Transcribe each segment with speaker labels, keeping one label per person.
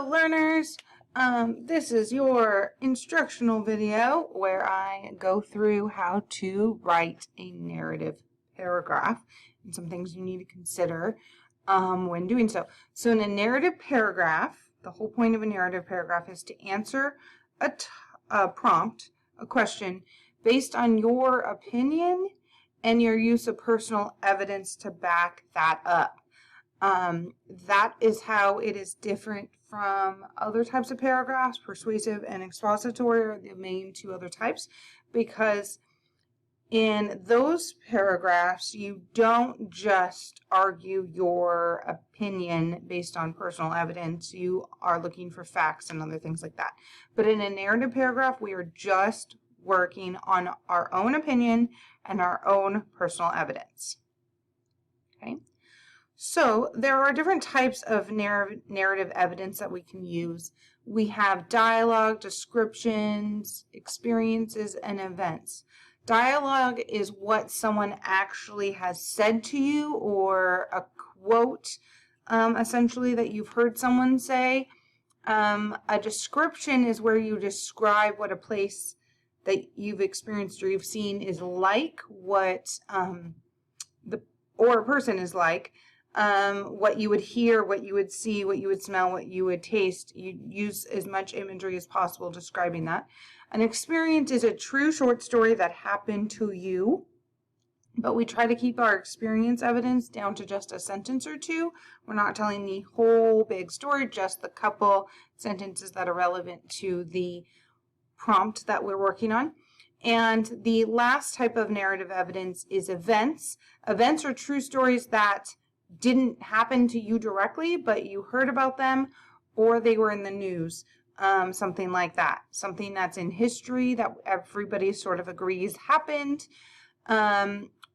Speaker 1: learners. This is your instructional video where I go through how to write a narrative paragraph and some things you need to consider when doing so. So in a narrative paragraph, the whole point of a narrative paragraph is to answer a prompt, a question, based on your opinion and your use of personal evidence to back that up. That is how it is different from other types of paragraphs. Persuasive and expository are the main two other types, because in those paragraphs you don't just argue your opinion based on personal evidence. You are looking for facts and other things like that. But in a narrative paragraph, we are just working on our own opinion and our own personal evidence. Okay? So there are different types of narrative evidence that we can use. We have dialogue, descriptions, experiences, and events. Dialogue is what someone actually has said to you, or a quote, essentially, that you've heard someone say. A description is where you describe what a place that you've experienced or you've seen is like, what or a person is like. What you would hear, what you would see, what you would smell, what you would taste. You use as much imagery as possible describing that. An experience is a true short story that happened to you, but we try to keep our experience evidence down to just a sentence or two. We're not telling the whole big story, just the couple sentences that are relevant to the prompt that we're working on. And the last type of narrative evidence is events. Events are true stories that didn't happen to you directly, but you heard about them, or they were in the news, something like that. Something that's in history that everybody sort of agrees happened,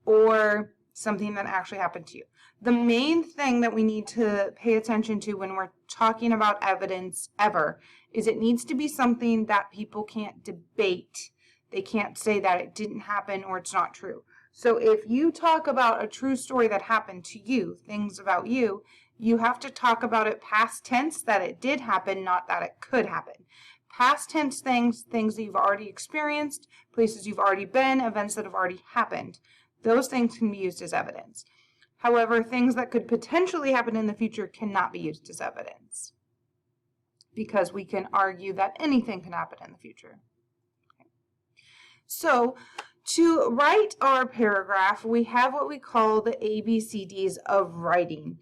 Speaker 1: or something that actually happened to you. The main thing that we need to pay attention to when we're talking about evidence ever is it needs to be something that people can't debate. They can't say that it didn't happen or it's not true. So if you talk about a true story that happened to you, things about you, you have to talk about it past tense, that it did happen, not that it could happen. Past tense things that you've already experienced, places you've already been, events that have already happened. Those things can be used as evidence. However, things that could potentially happen in the future cannot be used as evidence, because we can argue that anything can happen in the future. Okay. So, to write our paragraph, we have what we call the ABCDs of writing.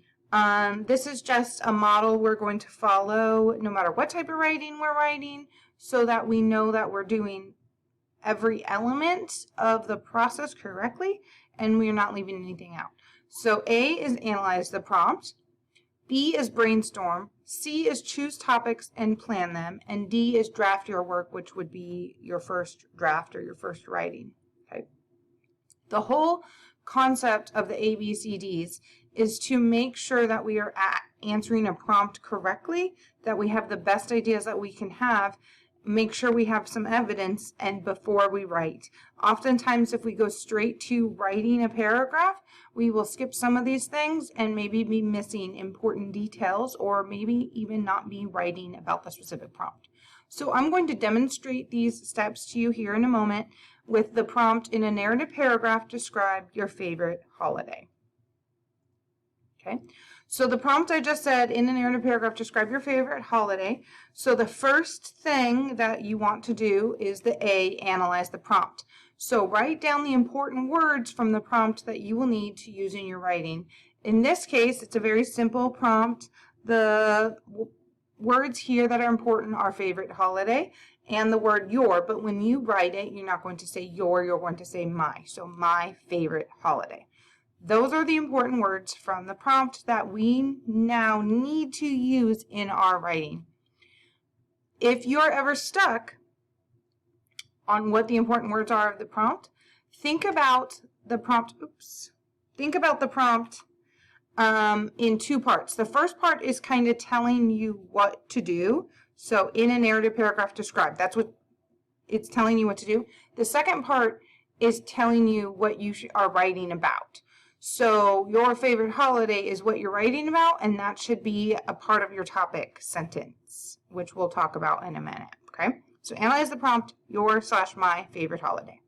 Speaker 1: This is just a model we're going to follow no matter what type of writing we're writing, so that we know that we're doing every element of the process correctly and we're not leaving anything out. So A is analyze the prompt, B is brainstorm, C is choose topics and plan them, and D is draft your work, which would be your first draft or your first writing. Okay. The whole concept of the ABCDs is to make sure that we are answering a prompt correctly, that we have the best ideas that we can have, make sure we have some evidence, and before we write. Oftentimes, if we go straight to writing a paragraph, we will skip some of these things and maybe be missing important details, or maybe even not be writing about the specific prompt. So I'm going to demonstrate these steps to you here in a moment with the prompt in a narrative paragraph. Describe your favorite holiday. Okay, so the prompt I just said, in a narrative paragraph, describe your favorite holiday. So the first thing that you want to do is the A, analyze the prompt. So write down the important words from the prompt that you will need to use in your writing. In this case, it's a very simple prompt. The words here that are important are favorite holiday and the word your, but when you write it, you're not going to say your, you're going to say my. So my favorite holiday. Those are the important words from the prompt that we now need to use in our writing. If you're ever stuck on what the important words are of the prompt, think about the prompt, in two parts. The first part is kind of telling you what to do. So in a narrative paragraph, describe. That's what it's telling you what to do. The second part is telling you what you are writing about. So your favorite holiday is what you're writing about, and that should be a part of your topic sentence, which we'll talk about in a minute, okay? So analyze the prompt, your/my favorite holiday.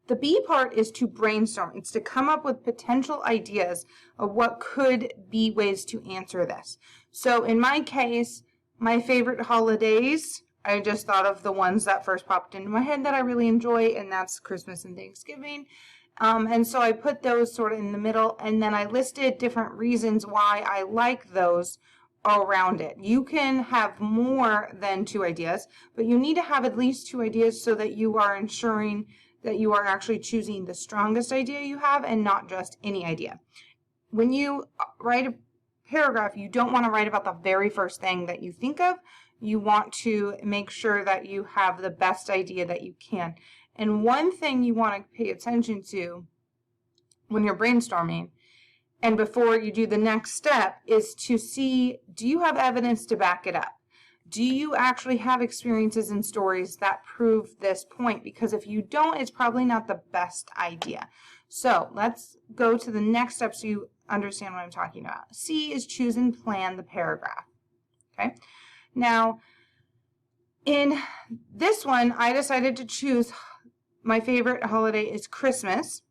Speaker 1: The B part is to brainstorm. It's to come up with potential ideas of what could be ways to answer this. So in my case, my favorite holidays, I just thought of the ones that first popped into my head that I really enjoy, and that's Christmas and Thanksgiving. And so I put those sort of in the middle, and then I listed different reasons why I like those around it. You can have more than 2 ideas, but you need to have at least 2 ideas so that you are ensuring that you are actually choosing the strongest idea you have and not just any idea. When you write a paragraph, you don't want to write about the very first thing that you think of. You want to make sure that you have the best idea that you can. And one thing you want to pay attention to when you're brainstorming and before you do the next step is to see, do you have evidence to back it up? Do you actually have experiences and stories that prove this point? Because if you don't, it's probably not the best idea. So let's go to the next step so you understand what I'm talking about. C is choose and plan the paragraph. Okay. Now, in this one, I decided to choose my favorite holiday is Christmas.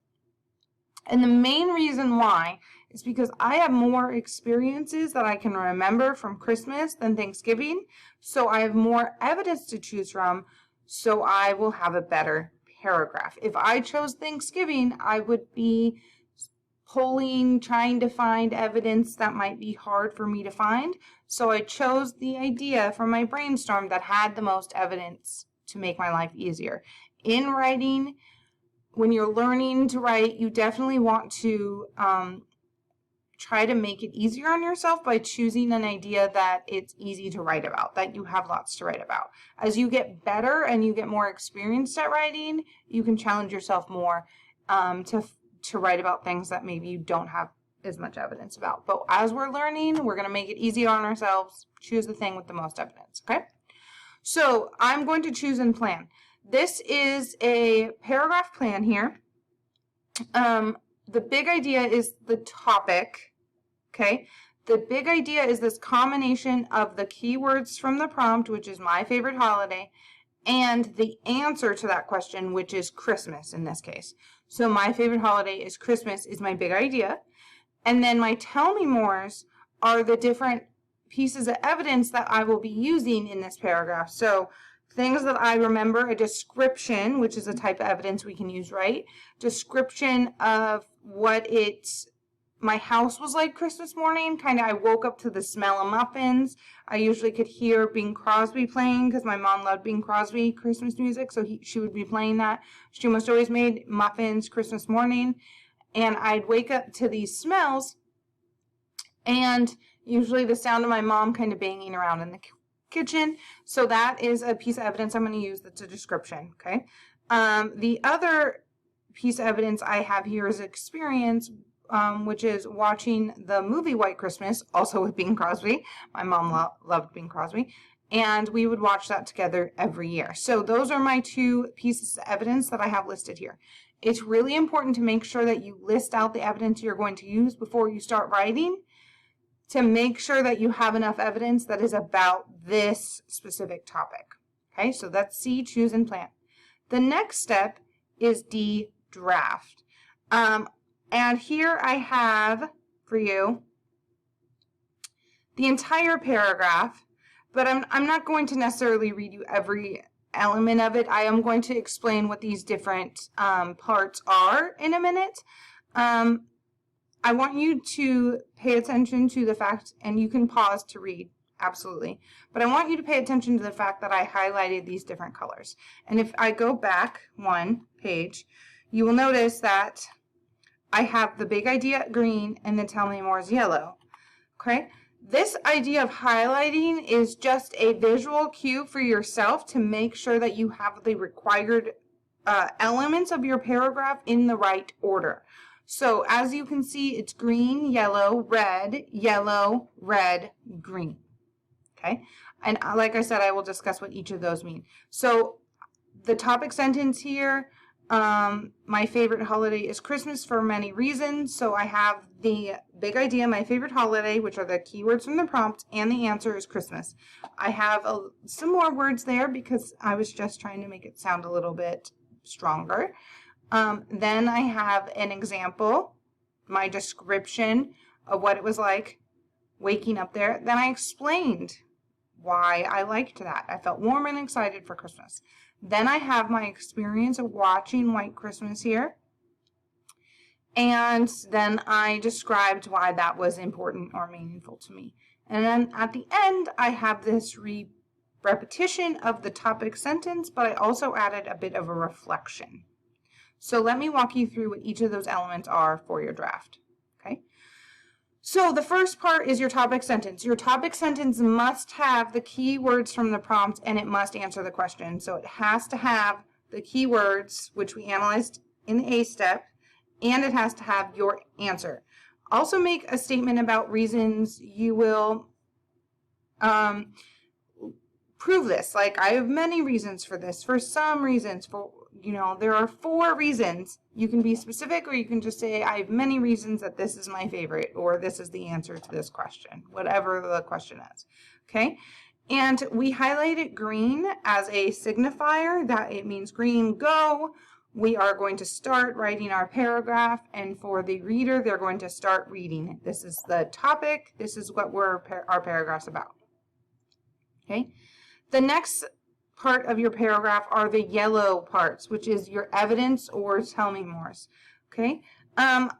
Speaker 1: And the main reason why is because I have more experiences that I can remember from Christmas than Thanksgiving. So I have more evidence to choose from, so I will have a better paragraph. If I chose Thanksgiving, I would be pulling, trying to find evidence that might be hard for me to find. So I chose the idea from my brainstorm that had the most evidence to make my life easier. In writing, when you're learning to write, you definitely want to try to make it easier on yourself by choosing an idea that it's easy to write about, that you have lots to write about. As you get better and you get more experienced at writing, you can challenge yourself more to write about things that maybe you don't have as much evidence about. But as we're learning, we're going to make it easier on ourselves. Choose the thing with the most evidence, okay? So I'm going to choose and plan. This is a paragraph plan here. The big idea is the topic, okay? The big idea is this combination of the keywords from the prompt, which is my favorite holiday, and the answer to that question, which is Christmas in this case. So my favorite holiday is Christmas is my big idea. And then my tell me mores are the different pieces of evidence that I will be using in this paragraph. So things that I remember, a description, which is a type of evidence we can use, right? Description of what my house was like Christmas morning. Kind of, I woke up to the smell of muffins. I usually could hear Bing Crosby playing because my mom loved Bing Crosby Christmas music, so she would be playing that. She almost always made muffins Christmas morning, and I'd wake up to these smells, and usually the sound of my mom kind of banging around in the kitchen. So that is a piece of evidence I'm going to use that's a description, okay? The other piece of evidence I have here is experience, which is watching the movie White Christmas, also with Bing Crosby. My mom loved Bing Crosby, and we would watch that together every year. So those are my 2 pieces of evidence that I have listed here. It's really important to make sure that you list out the evidence you're going to use before you start writing, to make sure that you have enough evidence that is about this specific topic. Okay, so that's C, choose and plan. The next step is D, draft. And here I have for you the entire paragraph, but I'm not going to necessarily read you every element of it. I am going to explain what these different parts are in a minute. I want you to pay attention to the fact, and you can pause to read, absolutely, but I want you to pay attention to the fact that I highlighted these different colors. And if I go back 1 page, you will notice that I have the big idea green and the tell me more is yellow, okay? This idea of highlighting is just a visual cue for yourself to make sure that you have the required elements of your paragraph in the right order. So as you can see, it's green, yellow, red, green, okay? And like I said, I will discuss what each of those mean. So the topic sentence here, My favorite holiday is Christmas for many reasons. So I have the big idea, my favorite holiday, which are the keywords from the prompt, and the answer is Christmas. I have some more words there because I was just trying to make it sound a little bit stronger. Then I have an example, my description of what it was like waking up there. Then I explained why I liked that. I felt warm and excited for Christmas. Then I have my experience of watching White Christmas here. And then I described why that was important or meaningful to me. And then at the end, I have this repetition of the topic sentence, but I also added a bit of a reflection. So let me walk you through what each of those elements are for your draft. Okay. So the first part is your topic sentence. Your topic sentence must have the key words from the prompt, and it must answer the question. So it has to have the keywords, which we analyzed in the A step, and it has to have your answer. Also make a statement about reasons you will prove this. Like, I have many reasons for this. For some reasons, there are 4 reasons. You can be specific, or you can just say, I have many reasons that this is my favorite, or this is the answer to this question, whatever the question is. Okay? And we highlighted green as a signifier that it means green, go. We are going to start writing our paragraph, and for the reader, they're going to start reading it. This is the topic. This is what our paragraph's about. Okay? The next part of your paragraph are the yellow parts, which is your evidence or tell me more. Okay? I'm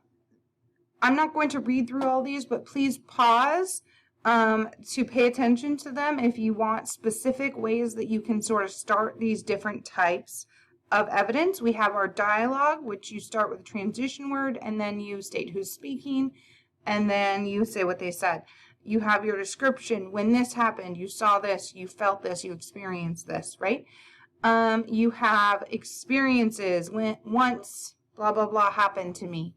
Speaker 1: not going to read through all these, but please pause to pay attention to them if you want specific ways that you can sort of start these different types of evidence. We have our dialogue, which you start with a transition word, and then you state who's speaking, and then you say what they said. You have your description. When this happened, you saw this, you felt this, you experienced this, right? You have experiences. When once blah, blah, blah happened to me.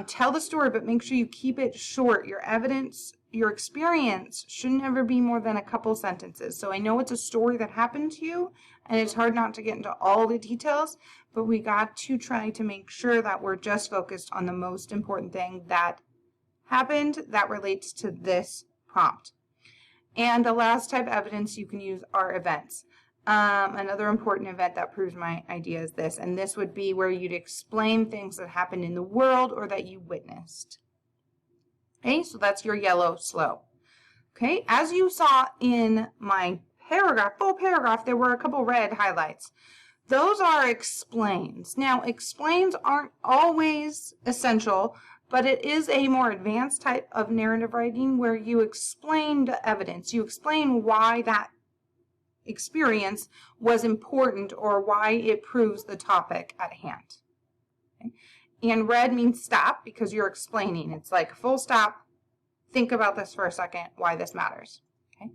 Speaker 1: Tell the story, but make sure you keep it short. Your evidence, your experience should never be more than a couple sentences. So I know it's a story that happened to you, and it's hard not to get into all the details, but we got to try to make sure that we're just focused on the most important thing that happened that relates to this prompt. And the last type of evidence you can use are events. Another important event that proves my idea is this, and this would be where you'd explain things that happened in the world or that you witnessed. Okay, so that's your yellow slow. Okay, as you saw in my paragraph, full paragraph, there were a couple red highlights. Those are explains. Now, explains aren't always essential, but it is a more advanced type of narrative writing where you explain the evidence. You explain why that experience was important or why it proves the topic at hand. Okay? And red means stop because you're explaining. It's like full stop. Think about this for a second, why this matters. Okay?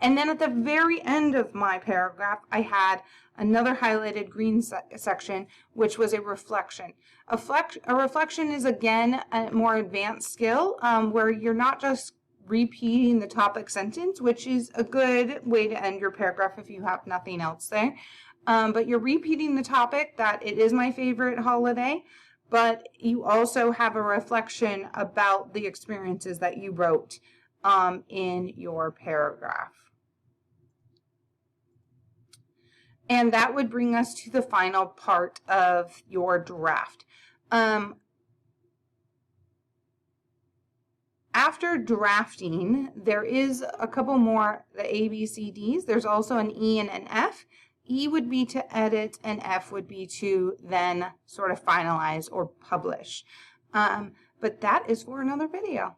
Speaker 1: And then at the very end of my paragraph, I had another highlighted green section, which was a reflection. A reflection is, again, a more advanced skill where you're not just repeating the topic sentence, which is a good way to end your paragraph if you have nothing else there. But you're repeating the topic that it is my favorite holiday, but you also have a reflection about the experiences that you wrote in your paragraph. And that would bring us to the final part of your draft. After drafting, there is a couple more, the A, B, C, Ds. There's also an E and an F. E would be to edit, and F would be to then sort of finalize or publish. But that is for another video.